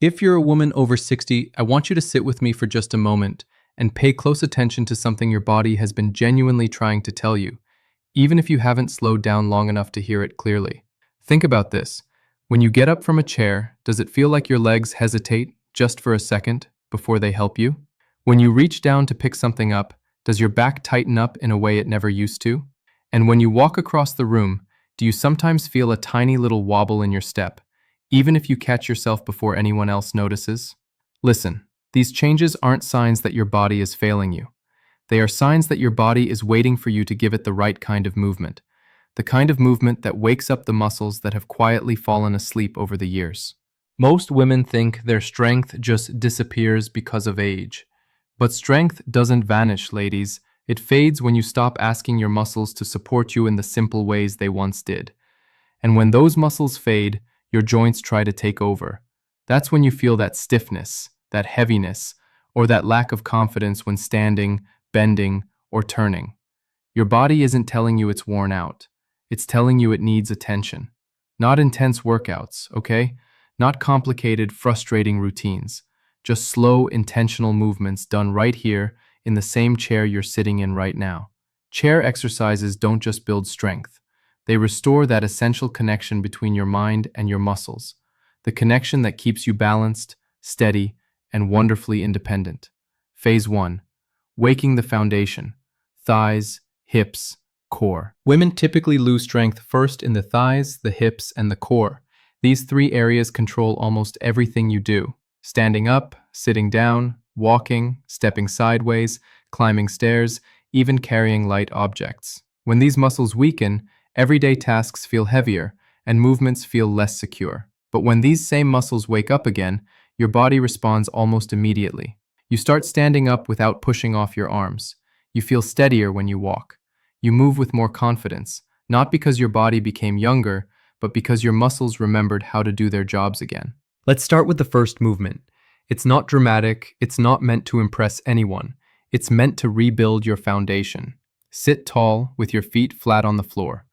If you're a woman over 60, I want you to sit with me for just a moment and pay close attention to something your body has been genuinely trying to tell you, even if you haven't slowed down long enough to hear it clearly. Think about this. When you get up from a chair, does it feel like your legs hesitate just for a second before they help you? When you reach down to pick something up, does your back tighten up in a way it never used to? And when you walk across the room, do you sometimes feel a tiny little wobble in your step, even if you catch yourself before anyone else notices? Listen, these changes aren't signs that your body is failing you. They are signs that your body is waiting for you to give it the right kind of movement, the kind of movement that wakes up the muscles that have quietly fallen asleep over the years. Most women think their strength just disappears because of age. But strength doesn't vanish, ladies. It fades when you stop asking your muscles to support you in the simple ways they once did. And when those muscles fade, your joints try to take over. That's when you feel that stiffness, that heaviness, or that lack of confidence when standing, bending, or turning. Your body isn't telling you it's worn out. It's telling you it needs attention. Not intense workouts, okay? Not complicated, frustrating routines. Just slow, intentional movements done right here in the same chair you're sitting in right now. Chair exercises don't just build strength. They restore that essential connection between your mind and your muscles, the connection that keeps you balanced, steady, and wonderfully independent. Phase 1. Waking the foundation. Thighs, hips, core. Women typically lose strength first in the thighs, the hips, and the core. These three areas control almost everything you do. Standing up, sitting down, walking, stepping sideways, climbing stairs, even carrying light objects. When these muscles weaken, everyday tasks feel heavier and movements feel less secure. But when these same muscles wake up again, your body responds almost immediately. You start standing up without pushing off your arms. You feel steadier when you walk. You move with more confidence, not because your body became younger, but because your muscles remembered how to do their jobs again. Let's start with the first movement. It's not dramatic, it's not meant to impress anyone. It's meant to rebuild your foundation. Sit tall with your feet flat on the floor.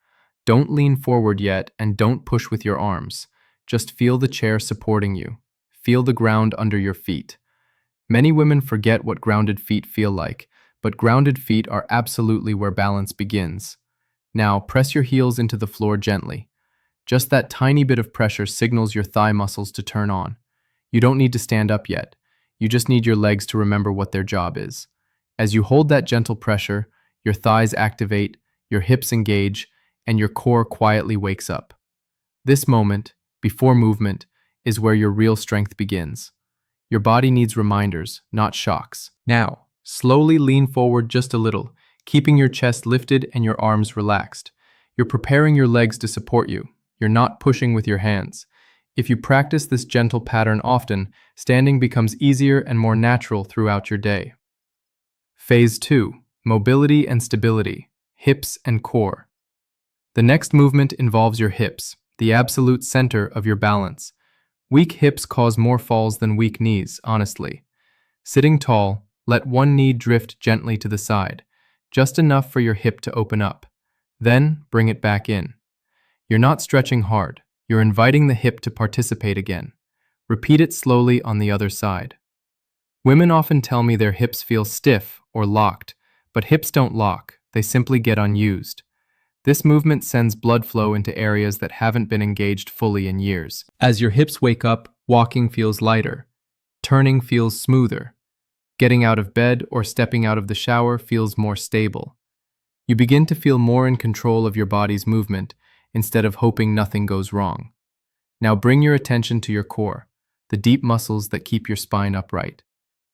Don't lean forward yet and don't push with your arms. Just feel the chair supporting you. Feel the ground under your feet. Many women forget what grounded feet feel like, but grounded feet are absolutely where balance begins. Now, press your heels into the floor gently. Just that tiny bit of pressure signals your thigh muscles to turn on. You don't need to stand up yet. You just need your legs to remember what their job is. As you hold that gentle pressure, your thighs activate, your hips engage, and your core quietly wakes up. This moment, before movement, is where your real strength begins. Your body needs reminders, not shocks. Now, slowly lean forward just a little, keeping your chest lifted and your arms relaxed. You're preparing your legs to support you. You're not pushing with your hands. If you practice this gentle pattern often, standing becomes easier and more natural throughout your day. Phase 2. Mobility and stability. Hips and core. The next movement involves your hips, the absolute center of your balance. Weak hips cause more falls than weak knees, honestly. Sitting tall, let one knee drift gently to the side, just enough for your hip to open up. Then, bring it back in. You're not stretching hard. You're inviting the hip to participate again. Repeat it slowly on the other side. Women often tell me their hips feel stiff or locked, but hips don't lock, they simply get unused. This movement sends blood flow into areas that haven't been engaged fully in years. As your hips wake up, walking feels lighter. Turning feels smoother. Getting out of bed or stepping out of the shower feels more stable. You begin to feel more in control of your body's movement instead of hoping nothing goes wrong. Now bring your attention to your core, the deep muscles that keep your spine upright.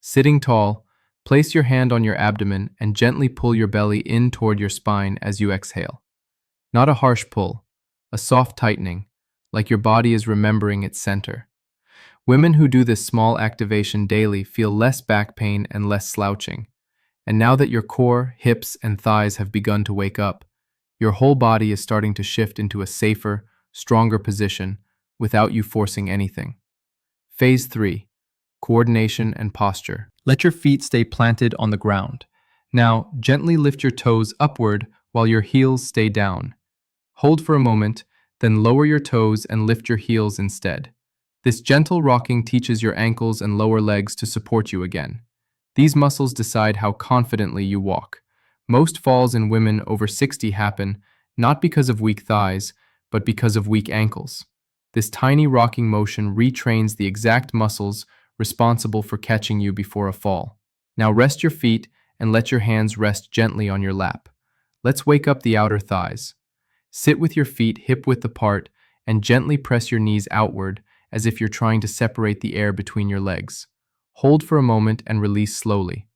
Sitting tall, place your hand on your abdomen and gently pull your belly in toward your spine as you exhale. Not a harsh pull, a soft tightening, like your body is remembering its center. Women who do this small activation daily feel less back pain and less slouching. And now that your core, hips, and thighs have begun to wake up, your whole body is starting to shift into a safer, stronger position without you forcing anything. Phase 3. Coordination and posture. Let your feet stay planted on the ground. Now, gently lift your toes upward while your heels stay down. Hold for a moment, then lower your toes and lift your heels instead. This gentle rocking teaches your ankles and lower legs to support you again. These muscles decide how confidently you walk. Most falls in women over 60 happen not because of weak thighs, but because of weak ankles. This tiny rocking motion retrains the exact muscles responsible for catching you before a fall. Now rest your feet and let your hands rest gently on your lap. Let's wake up the outer thighs. Sit with your feet hip-width apart and gently press your knees outward as if you're trying to separate the air between your legs. Hold for a moment and release slowly.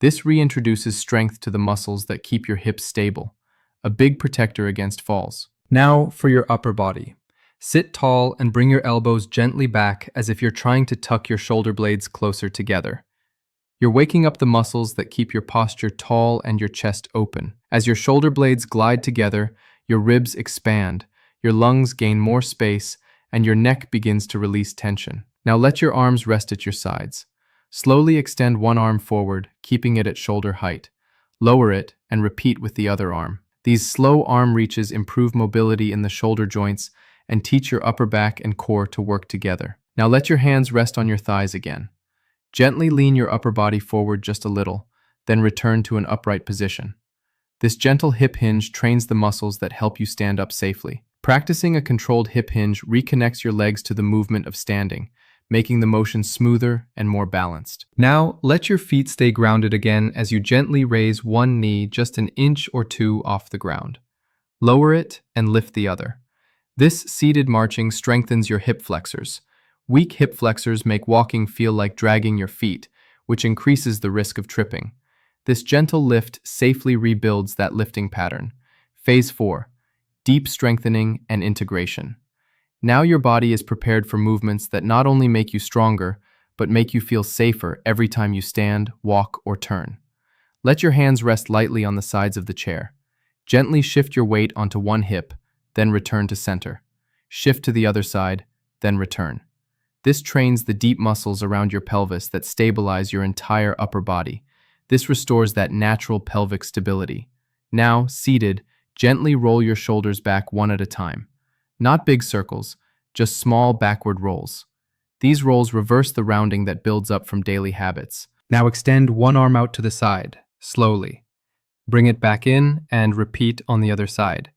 This reintroduces strength to the muscles that keep your hips stable, a big protector against falls. Now for your upper body. Sit tall and bring your elbows gently back as if you're trying to tuck your shoulder blades closer together. You're waking up the muscles that keep your posture tall and your chest open. As your shoulder blades glide together, your ribs expand, your lungs gain more space, and your neck begins to release tension. Now let your arms rest at your sides. Slowly extend one arm forward, keeping it at shoulder height. Lower it and repeat with the other arm. These slow arm reaches improve mobility in the shoulder joints and teach your upper back and core to work together. Now let your hands rest on your thighs again. Gently lean your upper body forward just a little, then return to an upright position. This gentle hip hinge trains the muscles that help you stand up safely. Practicing a controlled hip hinge reconnects your legs to the movement of standing, making the motion smoother and more balanced. Now, let your feet stay grounded again as you gently raise one knee just an inch or two off the ground. Lower it and lift the other. This seated marching strengthens your hip flexors. Weak hip flexors make walking feel like dragging your feet, which increases the risk of tripping. This gentle lift safely rebuilds that lifting pattern. Phase 4. Deep strengthening and integration. Now your body is prepared for movements that not only make you stronger, but make you feel safer every time you stand, walk, or turn. Let your hands rest lightly on the sides of the chair. Gently shift your weight onto one hip, then return to center. Shift to the other side, then return. This trains the deep muscles around your pelvis that stabilize your entire upper body. This restores that natural pelvic stability. Now, seated, gently roll your shoulders back one at a time. Not big circles, just small backward rolls. These rolls reverse the rounding that builds up from daily habits. Now extend one arm out to the side, slowly. Bring it back in and repeat on the other side.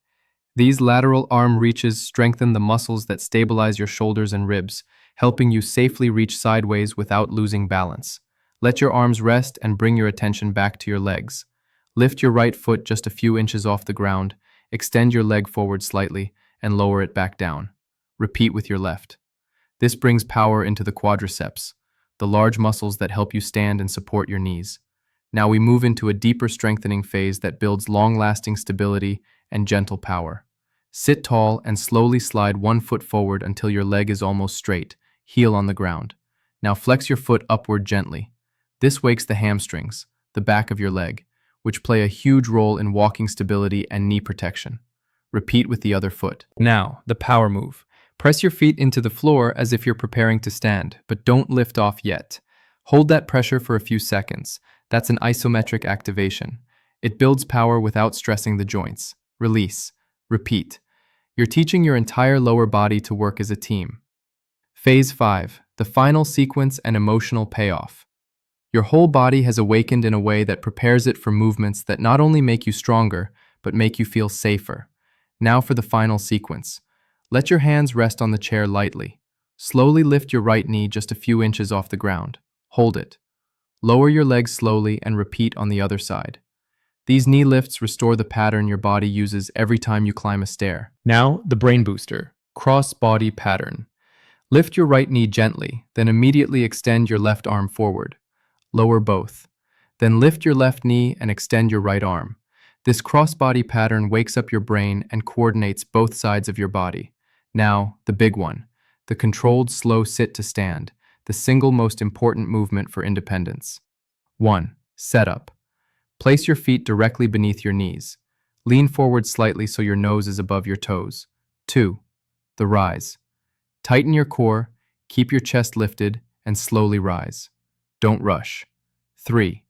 These lateral arm reaches strengthen the muscles that stabilize your shoulders and ribs, helping you safely reach sideways without losing balance. Let your arms rest and bring your attention back to your legs. Lift your right foot just a few inches off the ground, extend your leg forward slightly, and lower it back down. Repeat with your left. This brings power into the quadriceps, the large muscles that help you stand and support your knees. Now we move into a deeper strengthening phase that builds long-lasting stability and gentle power. Sit tall and slowly slide one foot forward until your leg is almost straight, heel on the ground. Now flex your foot upward gently. This wakes the hamstrings, the back of your leg, which play a huge role in walking stability and knee protection. Repeat with the other foot. Now, the power move. Press your feet into the floor as if you're preparing to stand, but don't lift off yet. Hold that pressure for a few seconds. That's an isometric activation. It builds power without stressing the joints. Release. Repeat. You're teaching your entire lower body to work as a team. Phase 5. The final sequence and emotional payoff. Your whole body has awakened in a way that prepares it for movements that not only make you stronger, but make you feel safer. Now for the final sequence. Let your hands rest on the chair lightly. Slowly lift your right knee just a few inches off the ground. Hold it. Lower your legs slowly and repeat on the other side. These knee lifts restore the pattern your body uses every time you climb a stair. Now, the brain booster. Cross-body pattern. Lift your right knee gently, then immediately extend your left arm forward. Lower both. Then lift your left knee and extend your right arm. This cross-body pattern wakes up your brain and coordinates both sides of your body. Now, the big one, the controlled slow sit to stand, the single most important movement for independence. 1. Setup. Place your feet directly beneath your knees. Lean forward slightly so your nose is above your toes. 2. The rise. Tighten your core, keep your chest lifted, and slowly rise. Don't rush. 3.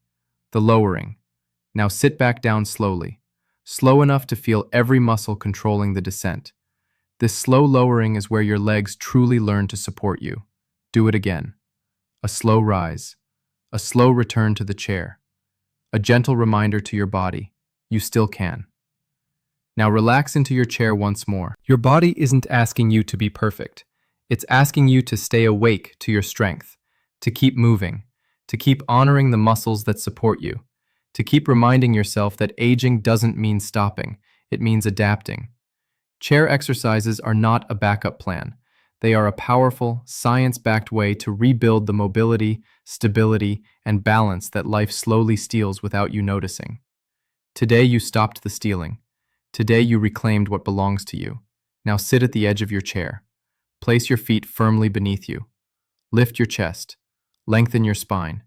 The lowering. Now sit back down slowly, slow enough to feel every muscle controlling the descent. This slow lowering is where your legs truly learn to support you. Do it again. A slow rise, a slow return to the chair, a gentle reminder to your body, you still can. Now relax into your chair once more. Your body isn't asking you to be perfect. It's asking you to stay awake to your strength, to keep moving, to keep honoring the muscles that support you, to keep reminding yourself that aging doesn't mean stopping, it means adapting. Chair exercises are not a backup plan. They are a powerful, science-backed way to rebuild the mobility, stability, and balance that life slowly steals without you noticing. Today you stopped the stealing. Today you reclaimed what belongs to you. Now sit at the edge of your chair. Place your feet firmly beneath you. Lift your chest. Lengthen your spine.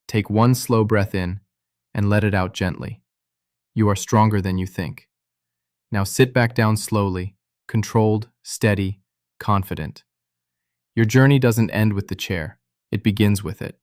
Take one slow breath in and let it out gently. You are stronger than you think. Now sit back down slowly, controlled, steady, confident. Your journey doesn't end with the chair. It begins with it.